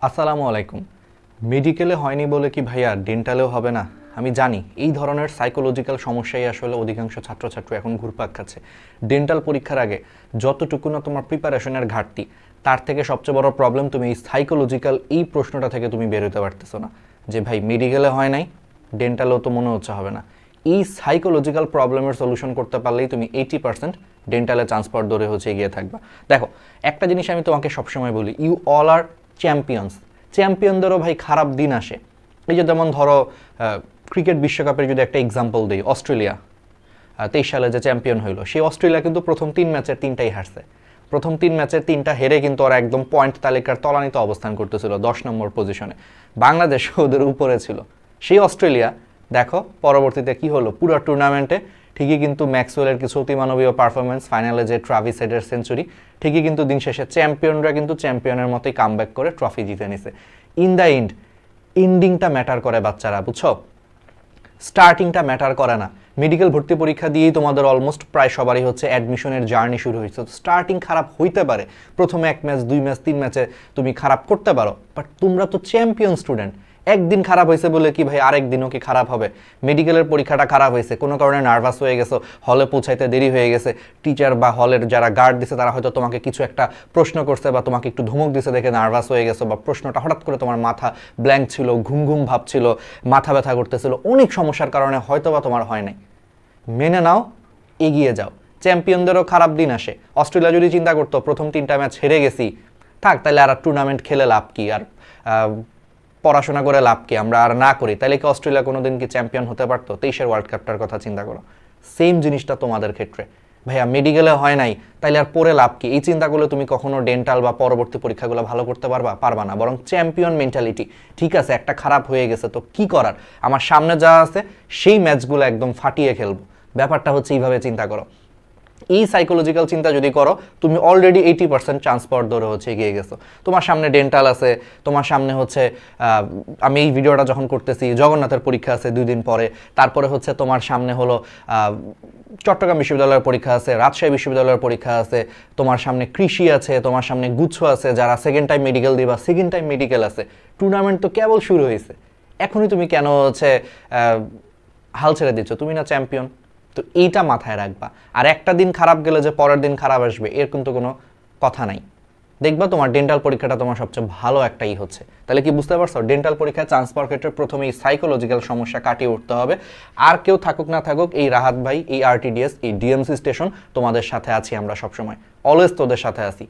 আসসালামু আলাইকুম। মেডিকেলে হয়নি বলে কি ভাইয়া ডেন্টালেও হবে না? আমি জানি এই ধরনের সাইকোলজিক্যাল সমস্যাই আসলে অধিকাংশ ছাত্রছাত্রী এখন ঘুরপাক খাচ্ছে। ডেন্টাল পরীক্ষার আগে যতটুকু না তোমার প্রিপারেশনের ঘাটতি, তার থেকে সবচেয়ে বড় প্রবলেম তুমি এই সাইকোলজিক্যাল এই প্রশ্নটা থেকে তুমি বের হতে পারতেছো না যে ভাই মেডিকেলে হয় নাই, ডেন্টালেও তো মনে হচ্ছে হবে না। এই সাইকোলজিক্যাল প্রবলেমের সলিউশন করতে পারলেই তুমি 80% ডেন্টালে চান্স পাওয়ার দৌড়ে হচ্ছে এগিয়ে থাকবা। দেখো, একটা জিনিস আমি তোমাকে সবসময় বলি, ইউ অল আর চ্যাম্পিয়ন্স। চ্যাম্পিয়নদেরও ভাই খারাপ দিন আসে। এই যে যেমন ধরো ক্রিকেট বিশ্বকাপের যদি একটা এক্সাম্পল দিই, অস্ট্রেলিয়া 23 সালে যে চ্যাম্পিয়ন হইলো, সেই অস্ট্রেলিয়া কিন্তু প্রথম 3 ম্যাচের 3টাই হারছে। প্রথম 3 ম্যাচের 3টা হেরে কিন্তু ওরা একদম পয়েন্ট তালিকার তলানিতে অবস্থান করতেছিল, 10 নম্বর পজিশনে। বাংলাদেশ ওদের উপরে ছিল। সেই অস্ট্রেলিয়া দেখো পরবর্তীতে কি হলো, পুরো টুর্নামেন্টে ঠিকই কিন্তু ম্যাক্সওয়েলের কিছু অতিমানবীয় পারফরমেন্স, ফাইনালে যে ট্রাভিস হেডের সেঞ্চুরি, ঠিকই কিন্তু দিন শেষে চ্যাম্পিয়নরা কিন্তু চ্যাম্পিয়নের মতোই কামব্যাক করে ট্রফি জিতে নিছে। ইন দ্য এন্ড এন্ডিংটা ম্যাটার করে বাচ্চারা, বুঝছো? স্টার্টিংটা ম্যাটার করে না। মেডিকেল ভর্তি পরীক্ষা দিয়েই তোমাদের অলমোস্ট প্রায় সবারই হচ্ছে অ্যাডমিশনের জার্নি শুরু হয়েছে। স্টার্টিং খারাপ হইতে পারে, প্রথমে 1 ম্যাচ 2 ম্যাচ 3 ম্যাচে তুমি খারাপ করতে পারো, বাট তোমরা তো চ্যাম্পিয়ন স্টুডেন্ট। একদিন খারাপ হয়েছে বলে কি ভাই আরেক দিনও কি খারাপ হবে? মেডিকেলের পরীক্ষাটা খারাপ হয়েছে, কোনো কারণে নার্ভাস হয়ে গেছো, হলে পৌঁছাইতে দেরি হয়ে গেছে, টিচার বা হলের যারা গার্ড দিছে তারা হয়তো তোমাকে কিছু একটা প্রশ্ন করছে বা তোমাকে একটু ধমক দিছে দেখে নার্ভাস হয়ে গেছো, বা প্রশ্নটা হঠাৎ করে তোমার মাথা ব্ল্যাঙ্ক ছিল, ঘুম ঘুম ভাব ছিল, মাথা ব্যথা করতেছিল, অনেক সমস্যার কারণে হয়তো বা তোমার হয় নাই। মেনে নাও, এগিয়ে যাও। চ্যাম্পিয়নদেরও খারাপ দিন আসে। অস্ট্রেলিয়া যদি চিন্তা করতো প্রথম 3টা ম্যাচ হেরে গেছি, থাক তাহলে আর টুর্নামেন্ট খেলে লাভ কি, আর পড়াশোনা করে লাভ কি, আমরা আর না করি, তাহলে কি অস্ট্রেলিয়া কোনোদিন কি চ্যাম্পিয়ন হতে পারতো? 23-এর ওয়ার্ল্ড কাপটার কথা চিন্তা করো। সেম জিনিসটা তোমাদের ক্ষেত্রে, ভাইয়া মেডিকেলে হয় নাই তাইলে আর পড়ে লাভ কি, এই চিন্তা করলে তুমি কখনো ডেন্টাল বা পরবর্তী পরীক্ষাগুলো ভালো করতে পারবা না। বরং চ্যাম্পিয়ন মেন্টালিটি, ঠিক আছে একটা খারাপ হয়ে গেছে তো কি করার, আমার সামনে যা আছে সেই ম্যাচগুলো একদম ফাটিয়ে খেলবো। ব্যাপারটা হচ্ছে এইভাবে চিন্তা করো। এই সাইকোলজিক্যাল চিন্তা যদি করো, তুমি অলরেডি 80% চান্স পাওয়ার দৌড়ে হচ্ছে এগিয়ে গেছো। তোমার সামনে ডেন্টাল আছে, তোমার সামনে হচ্ছে আমি এই ভিডিওটা যখন করতেছি জগন্নাথের পরীক্ষা আছে 2 দিন পরে, তারপরে হচ্ছে তোমার সামনে হলো চট্টগ্রাম বিশ্ববিদ্যালয়ের পরীক্ষা আছে, রাজশাহী বিশ্ববিদ্যালয়ের পরীক্ষা আছে, তোমার সামনে কৃষি আছে, তোমার সামনে গুচ্ছ আছে, যারা সেকেন্ড টাইম মেডিকেল দিবা সেকেন্ড টাইম মেডিকেল আছে। টুর্নামেন্ট তো কেবল শুরু হয়েছে, এখনই তুমি কেন হচ্ছে হাল ছেড়ে দিচ্ছ? তুমি না চ্যাম্পিয়ন? তো এইটা মাথায় রাখবা। আর একটা দিন খারাপ গেলে যে পরের দিন খারাপ আসবে এর কিন্তু কোনো কথা নাই। দেখবা তোমার ডেন্টাল পরীক্ষাটা তোমার সবচেয়ে ভালো একটাই হচ্ছে। তাহলে কি বুঝতে পারছো, ডেন্টাল পরীক্ষায় চান্স পাওয়ার ক্ষেত্রে প্রথমে এই সাইকোলজিক্যাল সমস্যা কাটিয়ে উঠতে হবে। আর কেউ থাকুক না থাকুক, এই রাহাত ভাই, এই আরটিডিএস, এই ডিএমসি স্টেশন তোমাদের সাথে আছি আমরা সবসময়, অলওয়েজ তোদের সাথে আছি।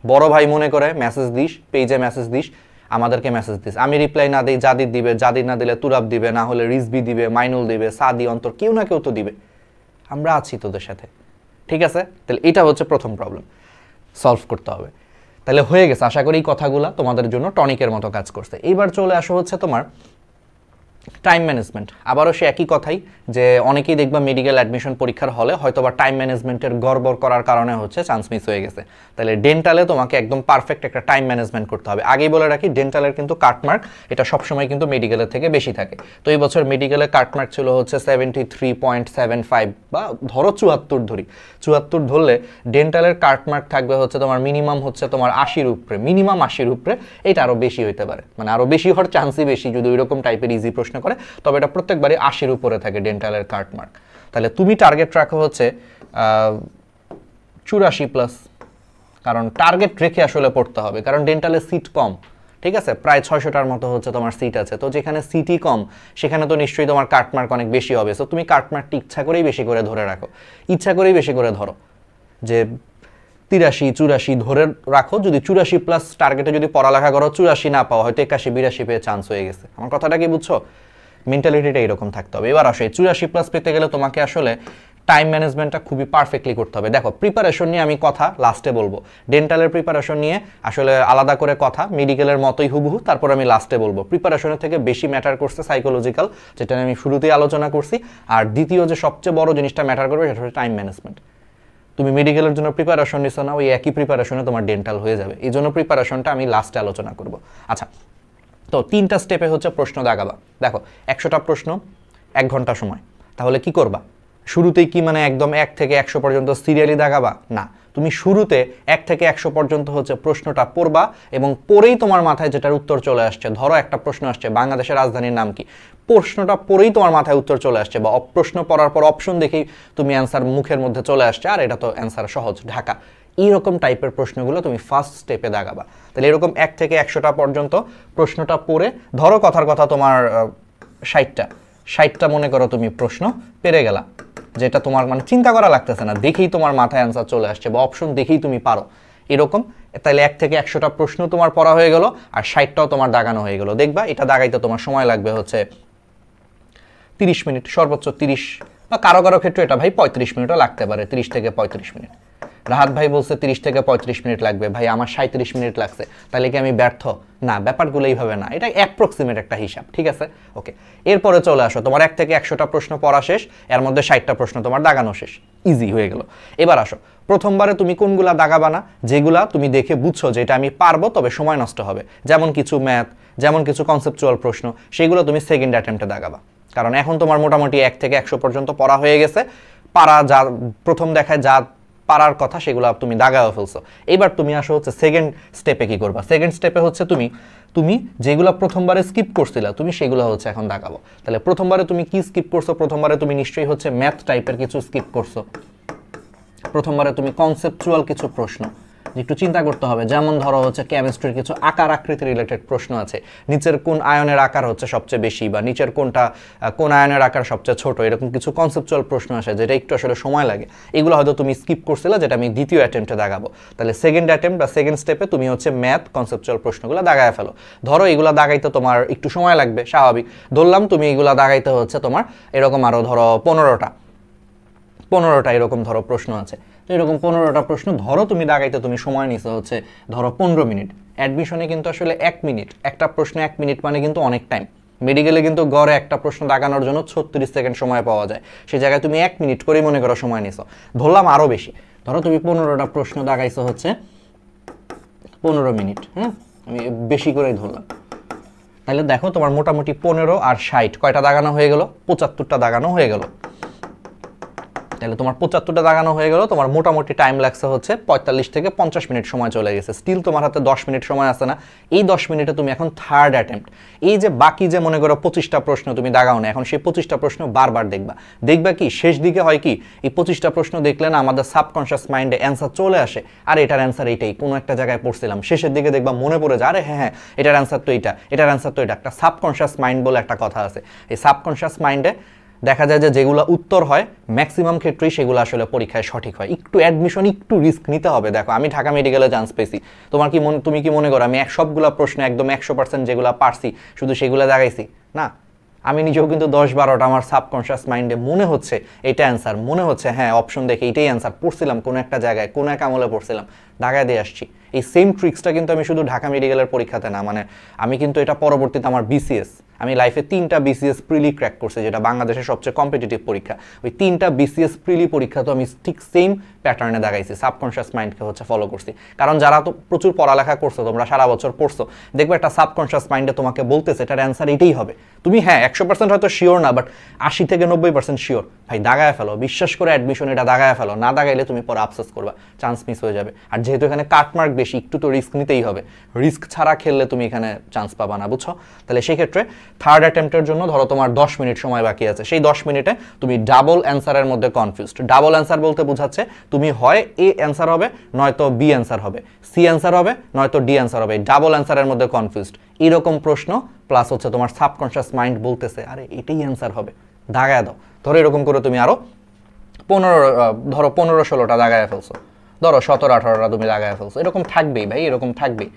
বড় ভাই মনে করে মেসেজ দিস, পেজে মেসেজ দিস, আমাদেরকে মেসেজ দিস, আমি রিপ্লাই না দিই জাদির দিবে, জাদির না দিলে তুরাব দিবে, না হলে রিজবি দিবে, মাইনুল দিবে, সাদি, অন্তর, কেউ না কেউ তো দিবে। আমরা আছি তোদের সাথে, ঠিক আছে? তাহলে এটা হচ্ছে প্রথম প্রবলেম, সলভ করতে হবে। তাহলে হয়ে গেছে, আশা করি এই কথাগুলো তোমাদের জন্য টনিকের মতো কাজ করছে। এইবার চলে আসো হচ্ছে তোমার টাইম ম্যানেজমেন্ট। আবারও সে একই কথাই, যে অনেকেই দেখবা মেডিকেল অ্যাডমিশন পরীক্ষার হলে হয়তো বা টাইম ম্যানেজমেন্টের গড়বড় করার কারণে হচ্ছে চান্স মিস হয়ে গেছে। তাহলে ডেন্টালে তোমাকে একদম পারফেক্ট একটা টাইম ম্যানেজমেন্ট করতে হবে। আগেই বলে রাখি, ডেন্টালের কিন্তু কাটমার্ক এটা সবসময় কিন্তু মেডিকেলের থেকে বেশি থাকে। তো এই বছর মেডিকেলে কাটমার্ক ছিল হচ্ছে 73.75, বা ধরো 74 ধরি, 74 ধরলে ডেন্টালের কাটমার্ক থাকবে হচ্ছে তোমার মিনিমাম হচ্ছে তোমার 80-র উপরে, মিনিমাম 80-র উপরে। এটা আরও বেশি হইতে পারে, মানে আরও বেশি হওয়ার চান্সই বেশি যদি ওইরকম টাইপের ইজি প্রশ্ন করে, তবে এটা প্রত্যেকবারই 80-র উপরে থাকে ডেন্টালের কাটমার্ক। তাহলে তুমি টার্গেট রাখো হচ্ছে 84+, কারণ টার্গেট রেখে আসলে পড়তে হবে, কারণ ডেন্টালে সিট কম, ঠিক আছে? প্রায় 600টার মতো হচ্ছে তোমার সিট আছে। তো যেখানে সিটই কম সেখানে তো নিশ্চয়ই তোমার কাটমার্ক অনেক বেশি হবে। সো তুমি কাটমার্কটি ইচ্ছা করেই বেশি করে ধরে রাখো, ইচ্ছা করেই বেশি করে ধরো, যে 83-84 ধরে রাখো। যদি 84+ টার্গেটে যদি পড়ালেখা করো, 84 না পাও, হয়তো 81-82 পেয়ে চান্স হয়ে গেছে। আমার কথাটা কি বুঝছো? মেন্টালিটিটা এরকম থাকতে হবে। এবার আসে 84+ পেতে গেলে তোমাকে আসলে টাইম ম্যানেজমেন্টটা খুবই পারফেক্টলি করতে হবে। দেখো, প্রিপারেশন নিয়ে আমি কথা লাস্টে বলবো, ডেন্টালের প্রিপারেশন নিয়ে আসলে আলাদা করে কথা, মেডিকেলের মতোই হুবহু, তারপর আমি লাস্টে বলবো। প্রিপারেশনের থেকে বেশি ম্যাটার করছে সাইকোলজিক্যাল, যেটা আমি শুরুতেই আলোচনা করছি। আর দ্বিতীয় যে সবচেয়ে বড় জিনিসটা ম্যাটার করবে সেটা হচ্ছে টাইম ম্যানেজমেন্ট। তুমি মেডিকেলের জন্য প্রিপারেশন নিছো না, ওই একই প্রিপারেশনে তোমার ডেন্টাল হয়ে যাবে। এই জন্য প্রিপারেশনটা আমি লাস্টে আলোচনা করব। আচ্ছা, তো 3টা স্টেপে হচ্ছে প্রশ্ন দাগাবা। দেখো, 100টা প্রশ্ন, 1 ঘন্টা সময়। তাহলে কি করবা? শুরুতেই কি মানে একদম 1 থেকে 100 পর্যন্ত সিরিয়ালি দাগাবা? না, তুমি শুরুতে 1 থেকে 100 পর্যন্ত হচ্ছে প্রশ্নটা পড়বা এবং পড়েই তোমার মাথায় যেটার উত্তর চলে আসছে, ধরো একটা প্রশ্ন আসছে বাংলাদেশের রাজধানীর নাম কি, প্রশ্নটা পড়েই তোমার মাথায় উত্তর চলে আসছে, বা প্রশ্ন পড়ার পর অপশন দেখেই তুমি অ্যান্সার মুখের মধ্যে চলে আসছে, আর এটা তো অ্যান্সার সহজ, ঢাকা। এইরকম টাইপের প্রশ্নগুলো তুমি ফার্স্ট স্টেপে দাগাবা। তাহলে এরকম 1 থেকে 100টা পর্যন্ত প্রশ্নটা পড়ে, ধরো কথার কথা তোমার 60টা মনে করো তুমি প্রশ্ন পেরে গেলা, যেটা তোমার মানে চিন্তা করা লাগতেছে না, দেখেই তোমার মাথায় অ্যান্সার চলে আসছে বা অপশন দেখেই তুমি পারো এরকম। তাহলে 1 থেকে 100টা প্রশ্ন তোমার পড়া হয়ে গেল, আর 60টাও তোমার দাগানো হয়ে গেল। দেখবা এটা দাগাইতে তোমার সময় লাগবে হচ্ছে 30 মিনিট, সর্বোচ্চ 30, বা কারো কারো ক্ষেত্রে এটা ভাই 35 মিনিটও লাগতে পারে, 30 থেকে 35 মিনিট। রাহাত ভাই বলছে 30 থেকে 35 মিনিট লাগবে, ভাই আমার 37 মিনিট লাগছে, তাহলে কি আমি ব্যর্থ? না, ব্যাপারগুলো এইভাবে না, এটা অ্যাপ্রক্সিমেট একটা হিসাব, ঠিক আছে? ওকে, এরপরে চলে আসো, তোমার 1 থেকে 100টা প্রশ্ন পড়া শেষ, এর মধ্যে 60টা প্রশ্ন তোমার দাগানো শেষ, ইজি হয়ে গেল। এবার আসো, প্রথমবারে তুমি কোনগুলা দাগাবা না? যেগুলা তুমি দেখে বুঝছো যে এটা আমি পারবো, তবে সময় নষ্ট হবে, যেমন কিছু ম্যাথ, যেমন কিছু কনসেপচুয়াল প্রশ্ন, সেগুলো তুমি সেকেন্ড অ্যাটেম্পটে দাগাবা। কারণ এখন তোমার মোটামুটি 1 থেকে 100 পর্যন্ত পড়া হয়ে গেছে, পারা যা প্রথম দেখায় যা পারার কথা সেগুলো তুমি দাগাও ফেলছো। এবার তুমি আসো হচ্ছে সেকেন্ড স্টেপে কি করবা? সেকেন্ড স্টেপে হচ্ছে তুমি যেগুলো প্রথমবারে স্কিপ করছিলা তুমি সেগুলো হচ্ছে এখন দাগাবো। তাহলে প্রথমবারে তুমি কি স্কিপ করছো? প্রথমবারে তুমি নিশ্চয়ই হচ্ছে ম্যাথ টাইপের কিছু স্কিপ করছো, প্রথমবারে তুমি কনসেপচুয়াল কিছু প্রশ্ন একটু চিন্তা করতে হবে, যেমন ধরো হচ্ছে কেমিস্ট্রির কিছু আকার আকৃতি রিলেটেড প্রশ্ন আছে, নিচের কোন আয়নের আকার হচ্ছে সবচেয়ে বেশি, বা নিচের কোন আয়নের আকার সবচেয়ে ছোট, এরকম কিছু কনসেপচুয়াল প্রশ্ন আসে যেটা একটু আসলে সময় লাগে, এগুলো হয়তো তুমি স্কিপ করছিলে, যেটা আমি দ্বিতীয় অ্যাটেম্পটে দাগাবো। তাহলে সেকেন্ড অ্যাটেম্পট বা সেকেন্ড স্টেপে তুমি হচ্ছে ম্যাথ কনসেপচুয়াল প্রশ্নগুলো দাগায় ফেলো। ধরো এগুলো দাগাইতে তোমার একটু সময় লাগবে, স্বাভাবিক, ধরলাম তুমি এগুলো দাগাইতে হচ্ছে তোমার এরকম আরো ধরো 15টা এরকম ধরো প্রশ্ন আছে, তো এরকম 15টা প্রশ্ন ধরো তুমি দাগাইতে তুমি সময় নিছো হচ্ছে ধরো 15 মিনিট। অ্যাডমিশনে কিন্তু আসলে 1 মিনিট, একটা প্রশ্ন 1 মিনিট মানে কিন্তু অনেক টাইম। মেডিকেলে কিন্তু গড়ে একটা প্রশ্ন দাগানোর জন্য 36 সেকেন্ড সময় পাওয়া যায়, সেই জায়গায় তুমি 1 মিনিট করেই মনে করো সময় নিছো, ধরলাম আরও বেশি, ধরো তুমি 15টা প্রশ্ন দাগাইছো হচ্ছে 15 মিনিট, হ্যাঁ আমি বেশি করেই ধরলাম। তাহলে দেখো তোমার মোটামুটি 15 আর 60 কয়টা দাগানো হয়ে গেল? 75টা দাগানো হয়ে গেল। তাহলে তোমার 75টা দাগানো হয়ে গেল, তোমার মোটামুটি টাইম লাগছে হচ্ছে 45 থেকে 50 মিনিট সময় চলে গেছে। স্টিল তোমার হাতে 10 মিনিট সময় আছে না? এই 10 মিনিটে তুমি এখন থার্ড অ্যাটেম্পট, এই যে বাকি যে মনে করো 25টা প্রশ্ন তুমি দাগাও না, এখন সেই 25টা প্রশ্ন বারবার দেখবা কি শেষ দিকে হয় কি, এই 25টা প্রশ্ন দেখলে না আমাদের সাবকনশিয়াস মাইন্ডে অ্যান্সার চলে আসে, আর এটার অ্যান্সার এইটাই, কোনো একটা জায়গায় পড়ছিলাম, শেষের দিকে দেখবা মনে পড়ে যায়, আরে হ্যাঁ এটার অ্যান্সার তো এইটা, এটার অ্যান্সার তো এটা। একটা সাবকনশিয়াস মাইন্ড বলে একটা কথা আছে, এই সাবকনশিয়াস মাইন্ডে দেখা যায় যে যেগুলো উত্তর হয় ম্যাক্সিমাম ক্ষেত্রেই সেগুলো আসলে পরীক্ষায় সঠিক হয়। একটু অ্যাডমিশন একটু রিস্ক নিতে হবে। দেখো আমি ঢাকা মেডিকেলে চান্স পেয়েছি, তুমি কি মনে করো আমি সবগুলো প্রশ্ন একদম 100% যেগুলো পারছি শুধু সেগুলো দাগাইছি? না, আমি নিজেও কিন্তু 10-12টা আমার সাবকনশিয়াস মাইন্ডে মনে হচ্ছে এটা অ্যান্সার, মনে হচ্ছে হ্যাঁ অপশন দেখে এটাই অ্যান্সার, পড়ছিলাম কোনো একটা জায়গায় কোনো এক আমলে পড়ছিলাম, দাগায় দিয়ে আসছি। এই সেম ট্রিক্সটা কিন্তু আমি শুধু ঢাকা মেডিকেলের পরীক্ষাতে না, মানে আমি কিন্তু এটা পরবর্তীতে আমার বিসিএস, আমি লাইফে 3টা বিসিএস প্রিলি ক্র্যাক করছি, যেটা বাংলাদেশের সবচেয়ে কম্পিটিটিভ পরীক্ষা। ওই 3টা বিসিএস প্রিলি পরীক্ষা তো আমি ঠিক সেম প্যাটার্নে দাগাইছি, সাবকনশিয়াস মাইন্ডকে হচ্ছে ফলো করছি। কারণ যারা তো প্রচুর পড়ালেখা করছো, তোমরা সারা বছর পড়ছো, দেখবে একটা সাবকনশিয়াস মাইন্ডে তোমাকে বলতেছে এটার অ্যান্সার এটাই হবে। তুমি হ্যাঁ 100% হয়তো শিওর না, বাট 80 থেকে 90% শিওর। ভাই দাগায় ফেলো, বিশ্বাস করে অ্যাডমিশন এটা দাগায় ফেলো, না দাগাইলে তুমি পরে আফসোস করবা, চান্স মিস হয়ে যাবে। আর যেহেতু এখানে কাটমার্ক বেশি, একটু তো রিস্ক নিতেই হবে, রিস্ক ছাড়া খেললে তুমি এখানে চান্স পাবা না, বুঝছো? তাহলে সেই ক্ষেত্রে থার্ড অ্যাটেম্পটের জন্য ধরো তোমার 10 মিনিট সময় বাকি আছে, সেই 10 মিনিটে তুমি ডাবল অ্যান্সারের মধ্যে কনফিউজড। ডাবল অ্যান্সার বলতে বোঝাচ্ছে তুমি হয় এ অ্যান্সার হবে, নয়তো বি অ্যান্সার হবে, সি অ্যান্সার হবে, নয়তো ডি অ্যান্সার হবে। ডাবল অ্যান্সারের মধ্যে কনফিউজড এরকম প্রশ্ন, প্লাস হচ্ছে তোমার সাবকনশিয়াস মাইন্ড বলতেছে আরে এটাই অ্যান্সার হবে, দাগায় দাও। ধরো এরকম করে তুমি আরো 15-16টা দাগায় ফেলছো, ধরো 17-18টা তুমি দাগায় ফেলছো, এরকম থাকবেই ভাই, এরকম থাকবেই।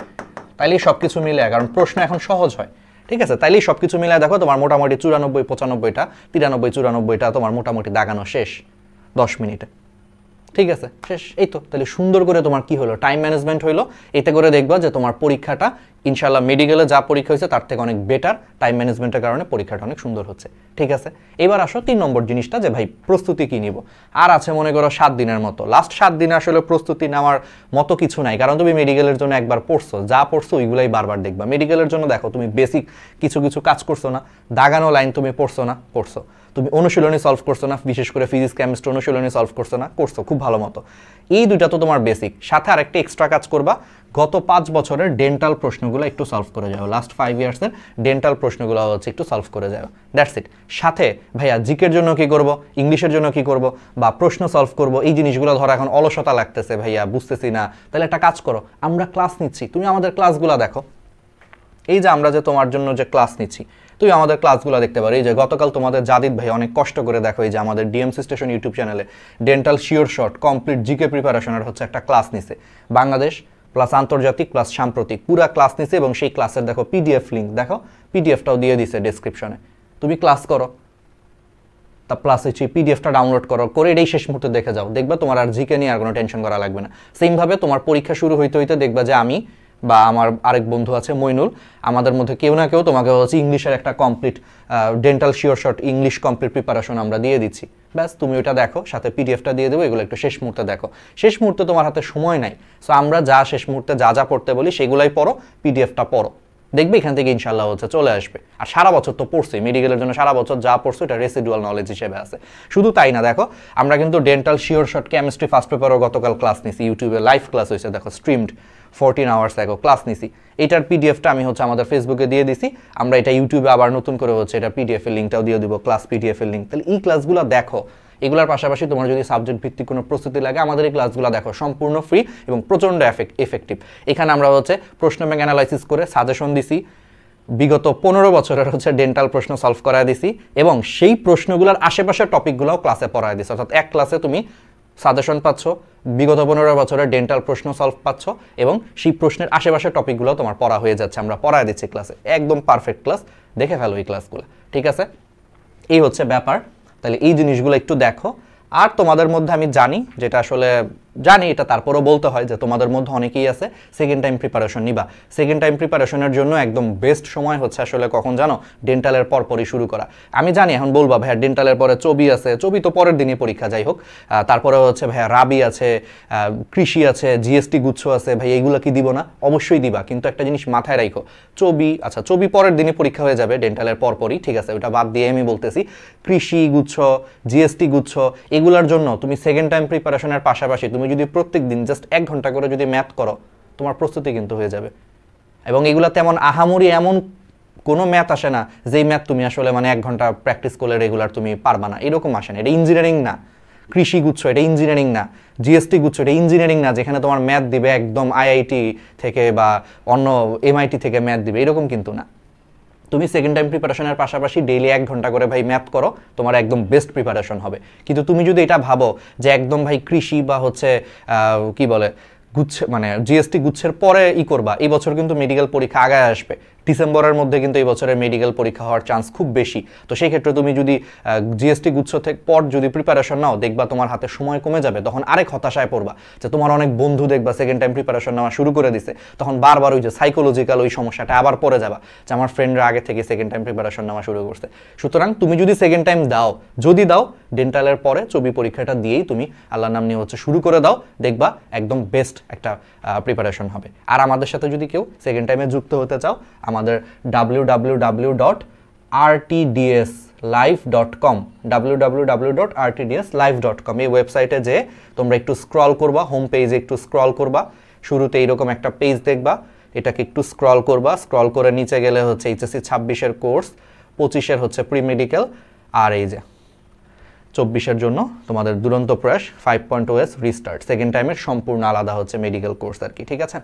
তাইলেই সব কিছু মিলে, কারণ প্রশ্ন এখন সহজ হয়, ঠিক আছে? তাইলেই সব কিছু মিলে দেখো তোমার মোটামুটি 94-95টা 93-94টা তোমার মোটামুটি দাগানো শেষ 10 মিনিটে, ঠিক আছে? শেষ, এই তো। তাহলে সুন্দর করে তোমার কি হলো, টাইম ম্যানেজমেন্ট হইলো। এতে করে দেখবা যে তোমার পরীক্ষাটা ইনশাল্লাহ মেডিকেলে যা পরীক্ষা হয়েছে তার থেকে অনেক বেটার, টাইম ম্যানেজমেন্টের কারণে পরীক্ষাটা অনেক সুন্দর হচ্ছে, ঠিক আছে? এবার আসো 3 নম্বর জিনিসটা, যে ভাই প্রস্তুতি কি নিব। আর আছে মনে করো 7 দিনের মতো, লাস্ট 7 দিনে আসলে প্রস্তুতি নেওয়ার মতো কিছু নাই, কারণ তুমি মেডিকেলের জন্য একবার পড়ছো, যা পড়ছো ওইগুলাই বারবার দেখবা। মেডিকেলের জন্য দেখো তুমি বেসিক কিছু কাজ করছো না, দাগানো লাইন তুমি পড়ছো না, তুমি অনুশীলনী সলভ করছো না, বিশেষ করে ফিজিক্স কেমিস্ট্রি অনুশীলনী সলভ করছো না, করছো খুব ভালো মতো। এই দুইটা তো তোমার বেসিক, সাথে আরেকটা এক্সট্রা কাজ করবা, গত 5 বছরের ডেন্টাল প্রশ্নগুলো একটু সলভ করে যাও, লাস্ট 5 ইয়ার্সের ডেন্টাল প্রশ্নগুলো হচ্ছে একটু সলভ করে যাও, দ্যাটস ইট। সাথে ভাইয়া জিকের জন্য কি করব, ইংলিশের জন্য কি করব, বা প্রশ্ন সলভ করব, এই জিনিসগুলো ধরো এখন অলসতা লাগতেছে ভাইয়া, বুঝতেছি না, তাহলে একটা কাজ করো, আমরা ক্লাস নিচ্ছি, তুমি আমাদের ক্লাসগুলো দেখো। এই যে আমরা যে তোমার জন্য যে ক্লাস নিচ্ছি, তুমি আমাদের ক্লাসগুলো দেখতে পারো। এই যে গতকাল তোমাদের জাদিদ ভাই অনেক কষ্ট করে দেখো, এই যে আমাদের ডিএমসি স্টেশন ইউটিউব চ্যানেলে dental sure short complete GK প্রিপারেশনের হচ্ছে একটা ক্লাস নিছে, বাংলাদেশ প্লাস আন্তর্জাতিক প্লাস সাম্প্রতিক পুরা ক্লাস নিছে, এবং সেই ক্লাসের দেখো পিডিএফ লিঙ্ক, দেখো পিডিএফটাও দিয়ে দিছে ডেসক্রিপশনে, তুমি ক্লাস করো, তা প্লাস হচ্ছে পিডিএফটা ডাউনলোড করো, করে এটাই শেষ মুহূর্তে দেখে যাও, দেখবা তোমার আর জিকে নিয়ে আর কোনো টেনশন করা লাগবে না। সেমভাবে তোমার পরীক্ষা শুরু হইতে হইতে দেখবা যে আমি বা আমার আরেক বন্ধু আছে মইনুল, আমাদের মধ্যে কেউ না কেউ তোমাকে হচ্ছে ইংলিশের একটা complete dental sure short English complete preparation আমরা দিয়ে দিচ্ছি, ব্যাস তুমি ওইটা দেখো, সাথে পিডিএফটা দিয়ে দেবো, এগুলো একটু শেষ মুহূর্তে দেখো। শেষ মুহূর্তে তোমার হাতে সময় নাই, সো আমরা যা শেষ মুহূর্তে যা যা পড়তে বলি সেগুলাই পড়ো, পিডিএফটা পড়ো, দেখবে এখান থেকে ইনশাল্লাহ হচ্ছে চলে আসবে। আর সারা বছর তো পড়ছি, মেডিকেলের জন্য সারা বছর যা পড়ছো এটা রেসিডুয়াল নলেজ হিসেবে আছে। শুধু তাই না, দেখো আমরা কিন্তু dental sure short chemistry first পেপারও গতকাল ক্লাস নিছি, ইউটিউবে লাইভ ক্লাস হয়েছে, দেখো স্ট্রিমড 14 আওয়ার্স আগে ক্লাস নিছি। এটার পিডিএফটা আমি হচ্ছে আমাদের ফেসবুকে দিয়ে দিছি, আমরা এটা ইউটিউবে আবার নতুন করে হচ্ছে এটা পিডিএফ এর লিঙ্কটাও দিয়ে দিব, ক্লাস পিডিএফ এর লিঙ্ক। তাহলে এই ক্লাসগুলো দেখো, এগুলোর পাশাপাশি তোমার যদি সাবজেক্ট ভিত্তিক কোনো প্রস্তুতি লাগে, আমাদের এই ক্লাসগুলো দেখো, সম্পূর্ণ ফ্রি এবং প্রচণ্ড এফেক্টিভ। এখানে আমরা হচ্ছে প্রশ্ন ব্যাংক অ্যানালাইসিস করে সাজেশন দিছি, বিগত 15 বছরের হচ্ছে ডেন্টাল প্রশ্ন সলভ করায় দিছি, এবং সেই প্রশ্নগুলোর আশেপাশের টপিকগুলোও ক্লাসে পড়ায় দিছি, অর্থাৎ এক ক্লাসে তুমি সাজেশন পাচ্ছ, বিগত 15 বছরের ডেন্টাল প্রশ্ন সলভ পাচ্ছ, এবং সেই প্রশ্নের আশেপাশের টপিকগুলো তোমার পড়া হয়ে যাচ্ছে, আমরা পড়ায় দিচ্ছি ক্লাসে, একদম পারফেক্ট ক্লাস, দেখে ফেলো এই ক্লাসগুলো, ঠিক আছে? এই হচ্ছে ব্যাপার। তাহলে এই জিনিসগুলো একটু দেখো। আর তোমাদের মধ্যে আমি জানি, যেটা আসলে জানি এটা তারপরও বলতে হয়, যে তোমাদের মধ্যে অনেকেই আছে সেকেন্ড টাইম প্রিপারেশন নিবা। সেকেন্ড টাইম প্রিপারেশনের জন্য একদম বেস্ট সময় হচ্ছে আসলে কখন জানো, ডেন্টালের পরপরই শুরু করা। আমি জানি এখন বলবা ভাইয়া ডেন্টালের পরে চবি আছে, চবি তো পরের দিনই পরীক্ষা, যাই হোক, তারপরে হচ্ছে ভাইয়া রাবি আছে, কৃষি আছে, জিএসটি গুচ্ছ আছে, ভাই এইগুলো কি দিব না? অবশ্যই দিবা, কিন্তু একটা জিনিস মাথায় রাখো, চবি আচ্ছা চবি পরের দিনই পরীক্ষা হয়ে যাবে ডেন্টালের পরপরই, ঠিক আছে, ওটা বাদ দিয়ে আমি বলতেছি কৃষি গুচ্ছ, জিএসটি গুচ্ছ, এগুলোর জন্য তুমি সেকেন্ড টাইম প্রিপারেশনের পাশাপাশি তুমি যদি প্রত্যেক দিন জাস্ট 1 ঘন্টা করে যদি ম্যাথ করো, তোমার প্রস্তুতি কিন্তু হয়ে যাবে। এবং এগুলা তেমন আহামরি এমন কোনো ম্যাথ আসে না যেই ম্যাথ তুমি আসলে মানে 1 ঘন্টা প্র্যাকটিস করলে রেগুলার তুমি পারবা না, এরকম আসে না। এটা ইঞ্জিনিয়ারিং না, কৃষি গুচ্ছ এটা ইঞ্জিনিয়ারিং না, জিএসটি গুচ্ছ এটা ইঞ্জিনিয়ারিং না যেখানে তোমার ম্যাথ দিবে একদম আইআইটি থেকে বা অন্য এমআইটি থেকে ম্যাথ দিবে, এরকম কিন্তু না। তুমি সেকেন্ড টাইম প্রিপারেশনের পাশাপাশি ডেইলি 1 ঘন্টা করে ভাই ম্যাথ করো, তোমার একদম বেস্ট প্রিপারেশন হবে। কিন্তু তুমি যদি এটা ভাবো যে একদম ভাই কৃষি বা হচ্ছে কি বলে গুচ্ছে মানে জিএসটি গুচ্ছের পরে করবা, এই বছর কিন্তু মেডিকেল পরীক্ষা আগায় আসবে, ডিসেম্বরের মধ্যে কিন্তু এই বছরের মেডিকেল পরীক্ষা হওয়ার চান্স খুব বেশি। তো সেই ক্ষেত্রে তুমি যদি জিএসটি গুচ্ছ থেকে পর যদি প্রিপারেশন নাও, দেখবা তোমার হাতে সময় কমে যাবে, তখন আরেক হতাশায় পড়বা যে তোমার অনেক বন্ধু দেখবা সেকেন্ড টাইম প্রিপারেশন নেওয়া শুরু করে দিছে, তখন বারবার ওই যে সাইকোলজিক্যাল ওই সমস্যাটা আবার পড়ে যাবা যে আমার ফ্রেন্ডরা আগে থেকে সেকেন্ড টাইম প্রিপারেশন নেওয়া শুরু করছে। সুতরাং তুমি যদি সেকেন্ড টাইম দাও, যদি দাও ডেন্টালের পরে চবি পরীক্ষাটা দিয়েই তুমি আল্লাহর নাম নিয়ে হচ্ছে শুরু করে দাও, দেখবা একদম বেস্ট একটা প্রিপারেশন হবে। আর আমাদের সাথে যদি কেউ সেকেন্ড টাইমে যুক্ত হতে চাও, আমাদের www.rtdslive.com www.rtdslive.com এই ওয়েবসাইটে যে তোমরা একটু স্ক্রল করবা, হোম পেজে একটু স্ক্রল করবা, শুরুতে এইরকম একটা পেজ দেখবা, এটাকে একটু স্ক্রল করবা, স্ক্রল করে নিচে গেলে হচ্ছে এইচএসসি 26-এর কোর্স, 25-এর হচ্ছে প্রি মেডিকেল, আর এই যে 24-এর জন্য তোমাদের দুরন্ত প্রয়াস 5.0s রিস্টার্ট, সেকেন্ড টাইমের সম্পূর্ণ আলাদা হচ্ছে মেডিকেল কোর্স আর কি, ঠিক আছে?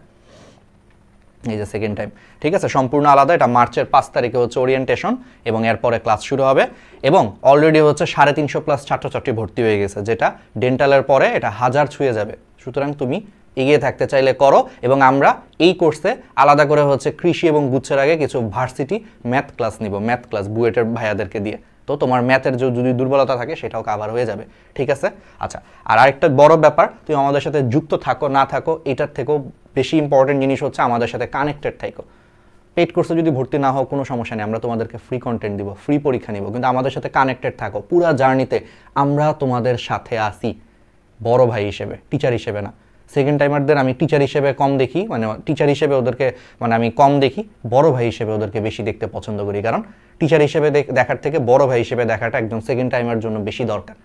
এই যে সেকেন্ড টাইম, ঠিক আছে, সম্পূর্ণ আলাদা। এটা মার্চের 5 তারিখে হচ্ছে ওরিয়েন্টেশন, এবং এরপরে ক্লাস শুরু হবে, এবং অলরেডি হচ্ছে 350+ ছাত্রছাত্রী ভর্তি হয়ে গেছে, যেটা ডেন্টালের পরে এটা 1000 ছুঁয়ে যাবে। সুতরাং তুমি এগিয়ে থাকতে চাইলে করো। এবং আমরা এই কোর্সে আলাদা করে হচ্ছে কৃষি এবং গুচ্ছের আগে কিছু ভার্সিটি ম্যাথ ক্লাস নিব, ম্যাথ ক্লাস বুয়েটের ভাইয়াদেরকে দিয়ে, তো তোমার ম্যাথের যদি দুর্বলতা থাকে সেটাও কাভার হয়ে যাবে, ঠিক আছে? আচ্ছা, আর আরেকটা বড় ব্যাপার, তুমি আমাদের সাথে যুক্ত থাকো না থাকো, এটার থেকেও বেশি ইম্পর্টেন্ট জিনিস হচ্ছে আমাদের সাথে কানেক্টেড থাকো। পেইড কোর্সে যদি ভর্তি না হও কোনো সমস্যা নেই, আমরা তোমাদেরকে ফ্রি কন্টেন্ট দিব, ফ্রি পরীক্ষা নিব, কিন্তু আমাদের সাথে কানেক্টেড থাকো পুরা জার্নিতে, আমরা তোমাদের সাথে আসি বড় ভাই হিসেবে, টিচার হিসেবে না। সেকেন্ড টাইমারদের আমি টিচার হিসেবে কম দেখি, মানে টিচার হিসেবে ওদেরকে মানে আমি কম দেখি, বড় ভাই হিসেবে ওদেরকে বেশি দেখতে পছন্দ করি, কারণ টিচার হিসেবে দেখার থেকে বড় ভাই হিসেবে দেখাটা একজন সেকেন্ড টাইমার জন্য বেশি দরকার।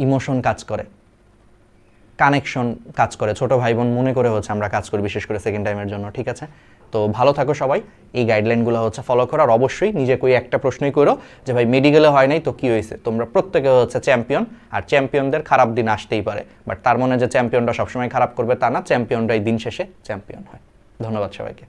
ইমোশন কাজ করে, কানেকশন কাজ করে, ছোট ভাই বোন মনে করে হচ্ছে আমরা কাজ করি, বিশেষ করে সেকেন্ড টাইমের জন্য। ঠিক আছে, তো ভালো থাকো সবাই, এই গাইডলাইনগুলো হচ্ছে ফলো করো। আর অবশ্যই নিজে কই একটা প্রশ্নই করো যে ভাই মেডিকেলে হয় নাই তো কি হয়েছে, তোমরা প্রত্যেকে হচ্ছে চ্যাম্পিয়ন, আর চ্যাম্পিয়নদের খারাপ দিন আসতেই পারে, বাট তার মনে যে চ্যাম্পিয়নরা সবসময় খারাপ করবে তা না, চ্যাম্পিয়নরাই দিন শেষে চ্যাম্পিয়ন হয়। ধন্যবাদ সবাইকে।